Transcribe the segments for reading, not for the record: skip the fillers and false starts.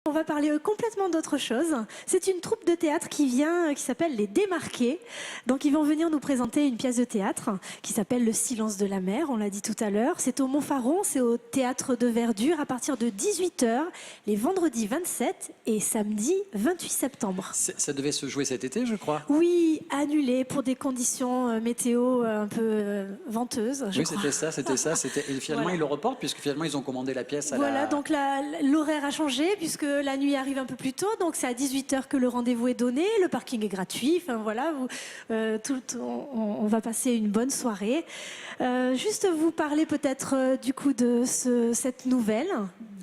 On va parler complètement d'autre chose. C'est une troupe de théâtre qui s'appelle Les Démarqués. Donc ils vont venir nous présenter une pièce de théâtre qui s'appelle Le Silence de la mer, on l'a dit tout à l'heure. C'est au Montfaron, c'est au Théâtre de Verdure à partir de 18 h, les vendredis 27 et samedi 28 septembre. Ça devait se jouer cet été, je crois. Oui, annulé pour des conditions météo un peu venteuses. Oui, c'était ça. Et finalement, Voilà. ils le reportent puisque finalement, ils ont commandé la pièce à Voilà, la... donc l'horaire a changé puisque la nuit arrive un peu plus tôt, donc c'est à 18 h que le rendez-vous est donné, le parking est gratuit, enfin voilà, on va passer une bonne soirée. Juste vous parler peut-être du coup de cette nouvelle.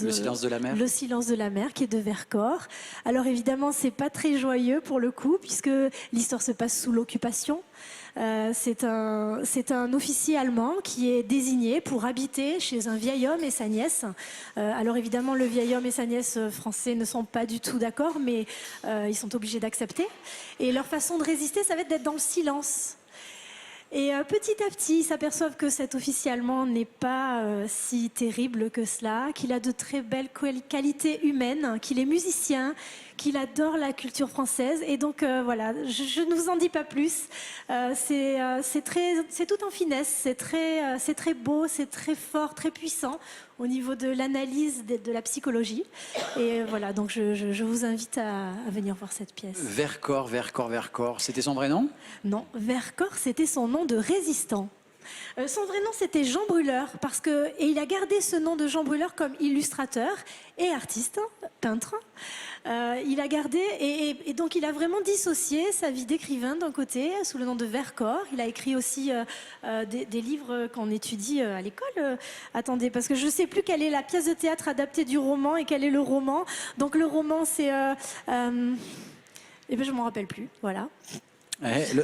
Le silence de la mer. Le silence de la mer qui est de Vercors. Alors évidemment, c'est pas très joyeux pour le coup puisque l'histoire se passe sous l'occupation. C'est un officier allemand qui est désigné pour habiter chez un vieil homme et sa nièce. Alors évidemment, le vieil homme et sa nièce français ne sont pas du tout d'accord, mais ils sont obligés d'accepter. Et leur façon de résister, ça va être d'être dans le silence. Et petit à petit, ils s'aperçoivent que cet officier allemand n'est pas si terrible que cela, qu'il a de très belles qualités humaines, qu'il est musicien, qu'il adore la culture française. Et donc voilà, je ne vous en dis pas plus. C'est tout en finesse, c'est très beau, c'est très fort, très puissant au niveau de l'analyse de la psychologie. Et voilà, donc je vous invite à venir voir cette pièce. Vercors. C'était son vrai nom? Non, Vercors, c'était son nom de résistant. Son vrai nom, c'était Jean Brûleur, et il a gardé ce nom de Jean Brûleur comme illustrateur et artiste, peintre. Il a gardé, et donc il a vraiment dissocié sa vie d'écrivain d'un côté, sous le nom de Vercors. Il a écrit aussi des livres qu'on étudie à l'école. Attendez, parce que je ne sais plus quelle est la pièce de théâtre adaptée du roman et quel est le roman. Donc le roman, c'est... eh ben, je ne m'en rappelle plus, voilà.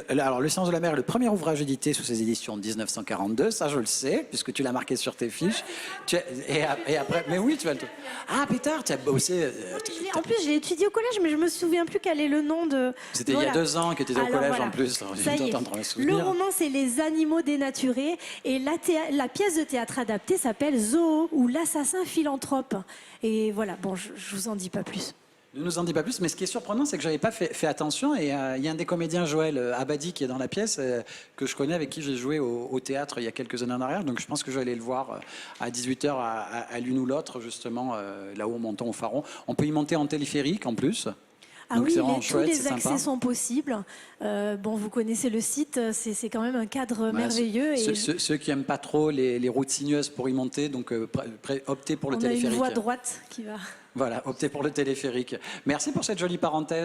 Alors, Le Silence de la mer est le premier ouvrage édité sous ses éditions de 1942, ça je le sais, puisque tu l'as marqué sur tes fiches. Et après, mais oui, tu vas le... Ah, Pétard, tu as bossé... En plus, je l'ai étudié au collège, mais je me souviens plus quel est le nom de... C'était il y a 2 ans que tu étais au collège en plus. Ça y est. Le roman, c'est Les animaux dénaturés, et la pièce de théâtre adaptée s'appelle Zoo, ou l'assassin philanthrope. Et voilà, bon, je vous en dis pas plus. Ne nous en dis pas plus, mais ce qui est surprenant, c'est que je n'avais pas fait attention. Et il y a un des comédiens, Joël Abadi, qui est dans la pièce, que je connais, avec qui j'ai joué au théâtre il y a quelques années en arrière. Donc je pense que je vais aller le voir à 18 h à l'une ou l'autre, justement, là-haut, montant au Faron. On peut y monter en téléphérique en plus. Ah donc oui, tous chouette, les accès sont possibles. Bon, vous connaissez le site, c'est quand même un cadre merveilleux. Ceux qui n'aiment pas trop les routes sinueuses pour y monter, donc optez pour le téléphérique. On a une voie droite qui va... Voilà, optez pour le téléphérique. Merci pour cette jolie parenthèse.